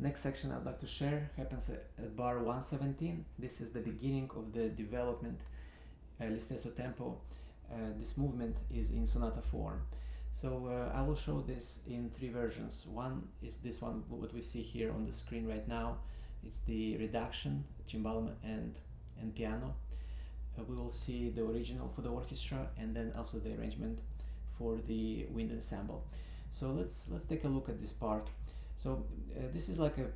next section I'd like to share happens at bar 117. This is the beginning of the development, Listesso tempo. This movement is in sonata form. So I will show this in three versions. One is this one, what we see here on the screen right now. It's the reduction, cimbalom and piano. We will see the original for the orchestra and then also the arrangement for the wind ensemble. So let's take a look at this part. So this is like a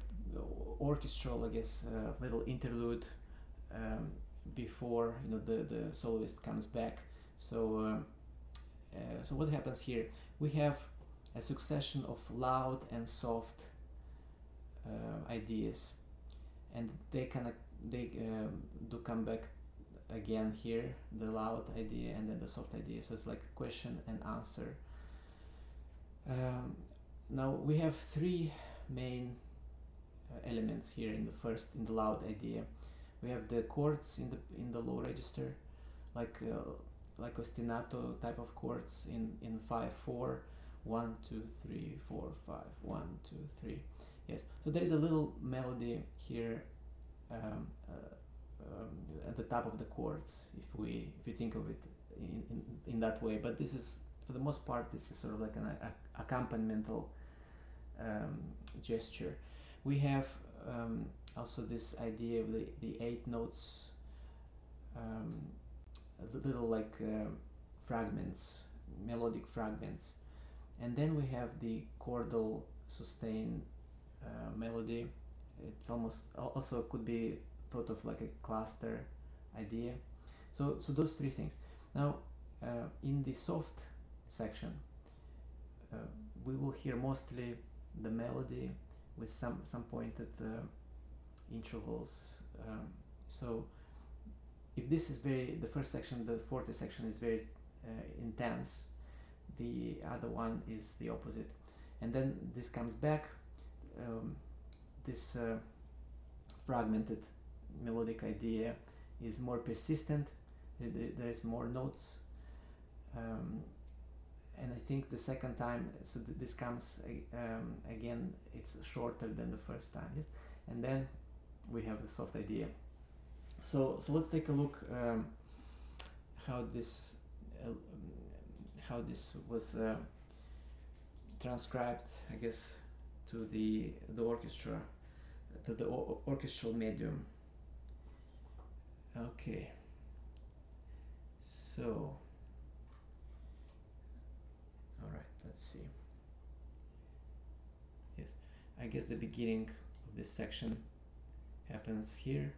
orchestral, I guess, little interlude before the soloist comes back. So so what happens here? We have a succession of loud and soft ideas, and they do come back again here, the loud idea and then the soft idea. So it's like question and answer. Now we have three main elements here in the loud idea. We have the chords in the low register, like ostinato type of chords in 5/4, 1 2 3 4 5 1 2 3. Yes, so there is a little melody here at the top of the chords, if you think of it in that way. But this is, for the most part, this is sort of like an accompanimental gesture. We have also this idea of the 8 notes, little like fragments, melodic fragments, and then we have the chordal sustain melody. It's almost also could be thought of like a cluster idea. So those three things. Now in the soft section we will hear mostly the melody with some pointed intervals. So if this is the first section, the forte section, is very intense, the other one is the opposite, and then this comes back. This fragmented melodic idea is more persistent. There is more notes, and I think the second time, so this comes again, it's shorter than the first time. Yes, and then we have the soft idea. So let's take a look how this was transcribed, I guess, to the orchestra, to the orchestral medium. Okay, so all right, let's see. Yes, I guess the beginning of this section happens here.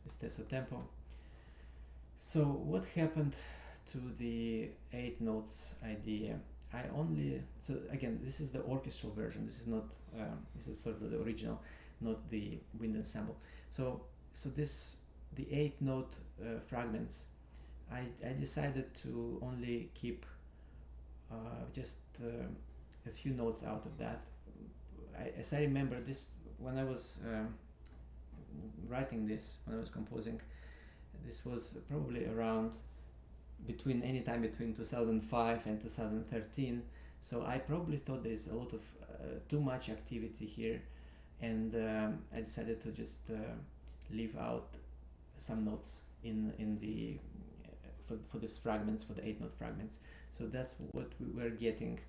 Listesso tempo. So what happened to the 8 notes idea? So again, this is the orchestral version. This is not this is sort of the original, not the wind ensemble. So the 8 note fragments, I decided to only keep just a few notes out of that. As I remember this, when I was writing this, when I was composing, this was probably around anytime between 2005 and 2013. So I probably thought there's a lot of too much activity here, and I decided to just leave out some notes in the for these fragments, for the 8 note fragments. So that's what we were getting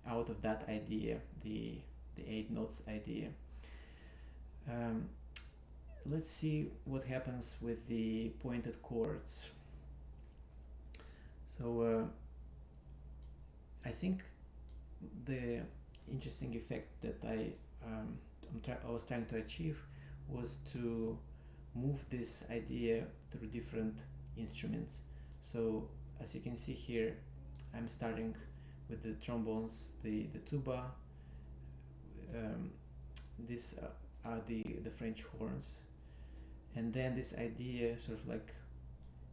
out of that idea, the 8 notes idea. Let's see what happens with the pointed chords. So I think the interesting effect that I was trying to achieve was to move this idea through different instruments. So as you can see here, I'm starting with the trombones, the tuba. These are the French horns, and then this idea sort of like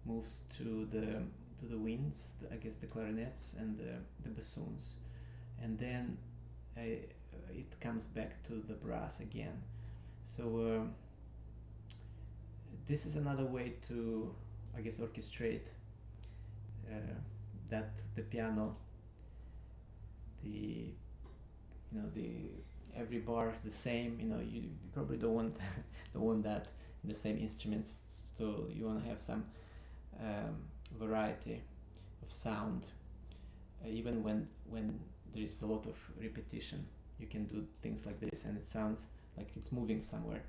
moves to the winds, I guess the clarinets and the bassoons, and then it comes back to the brass again. So this is another way to, I guess, orchestrate that the piano, the every bar is the same. You probably don't want don't want that in the same instruments. So you want to have some variety of sound, even when there is a lot of repetition. You can do things like this, and it sounds like it's moving somewhere.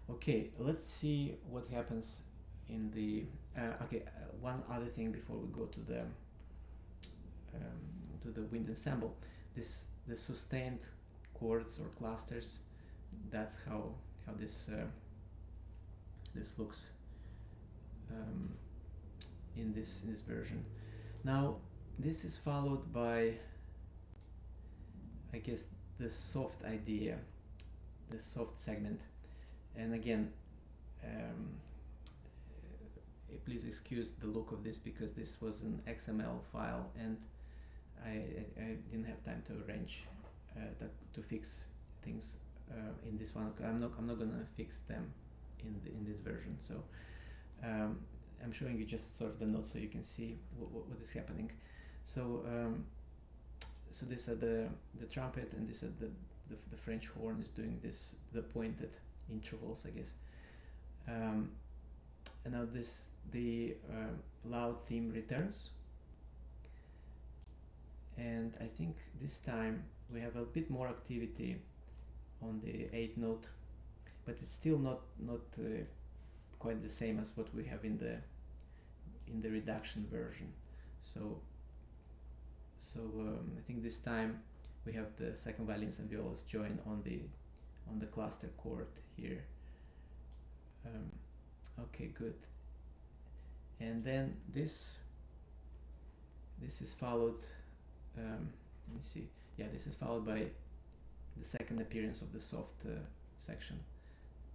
Okay, let's see what happens in the. One other thing before we go to the wind ensemble. The sustained chords or clusters. That's how this looks in this version. Now this is followed by, I guess, the soft idea, the soft segment, and again, please excuse the look of this because this was an XML file and I didn't have time to arrange to fix things in this one. I'm not gonna fix them in this version. So I'm showing you just sort of the notes so you can see what is happening. So so these are the trumpet, and this are the French horn is doing this, the pointed intervals, I guess. And now the loud theme returns, and I think this time we have a bit more activity on the 8th note, but it's still not quite the same as what we have in the reduction version. So I think this time we have the second violins and violas join on the cluster chord here. Okay, good. And then this is followed. Let me see. Yeah, this is followed by the second appearance of the soft section.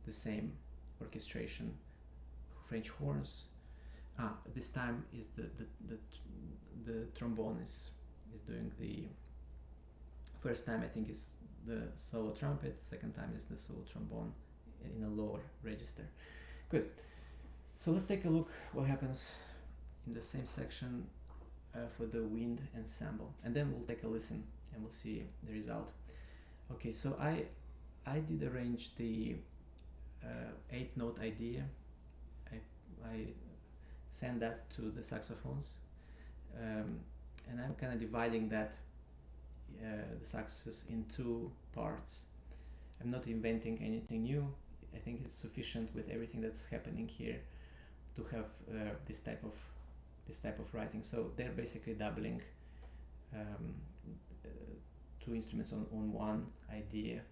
The same orchestration, French horns. This time is the trombone is doing the. First time I think is the solo trumpet. Second time is the solo trombone in a lower register. Good. So let's take a look what happens in the same section for the wind ensemble, and then we'll take a listen and we'll see the result. Okay, so I did arrange the 8th note idea. I sent that to the saxophones, and I'm kind of dividing that the saxes in two parts. I'm not inventing anything new. I think it's sufficient with everything that's happening here to have this type of writing. So they're basically doubling two instruments on one idea.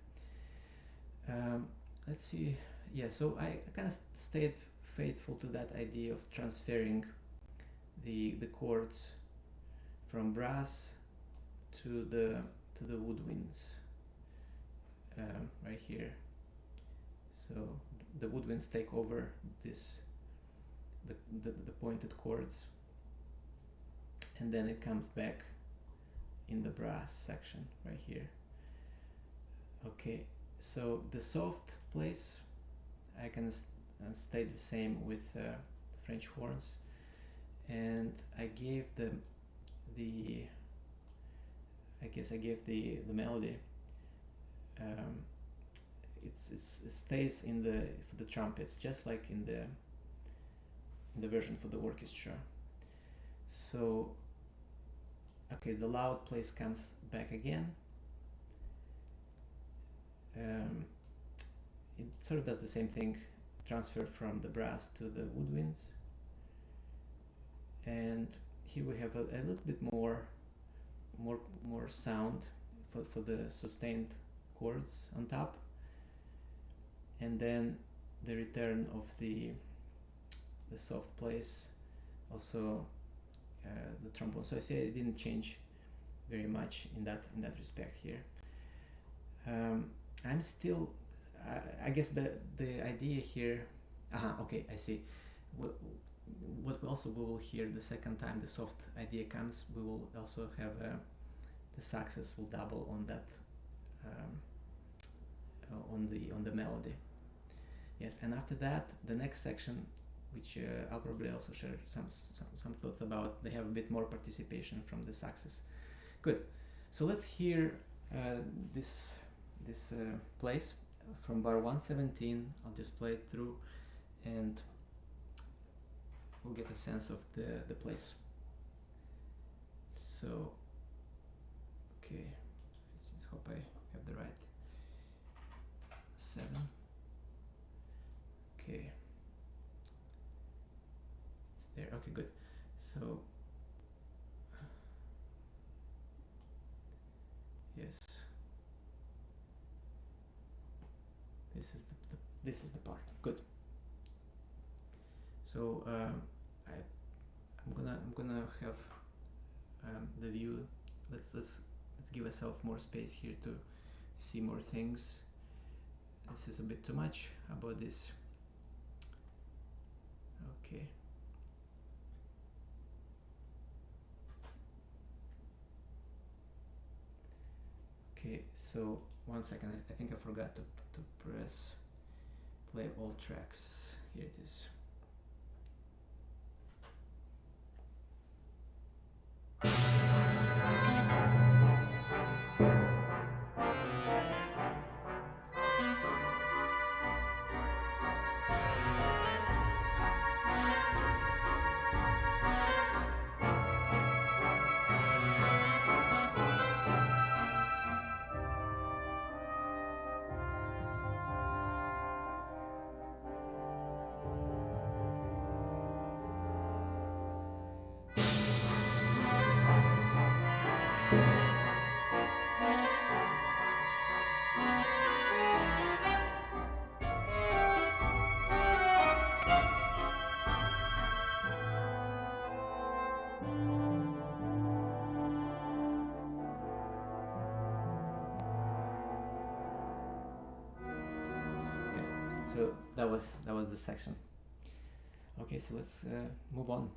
Let's see. Yeah, so I kind of stayed faithful to that idea of transferring the chords from brass to the woodwinds right here. So the woodwinds take over the pointed chords, and then it comes back in the brass section right here. Okay, so the soft place I can stay the same with the French horns, and I gave the melody. It stays for the trumpets, just like in the version for the orchestra. So okay, the loud place comes back again. It sort of does the same thing, transfer from the brass to the woodwinds, and here we have a little bit more sound for the sustained chords on top, and then the return of the soft place, also the trombone. So I say it didn't change very much in that respect here. I'm still I guess the idea here. Okay, I see. What we will hear the second time the soft idea comes, we will also have the saxes will double on that on the melody. Yes, and after that the next section, which I'll probably also share some thoughts about, they have a bit more participation from the saxes. Good. So let's hear this place from bar 117. I'll just play it through and we'll get a sense of the place. So, okay, I just hope I have the right 7. Okay, it's there. Okay, good. So, yes, this is the part. Good. So I'm gonna have the view. Let's give ourselves more space here to see more things. This is a bit too much about this. Okay. Okay, so 1 second, I think I forgot to press play all tracks. Here it is. So that was the section. Okay, so let's move on.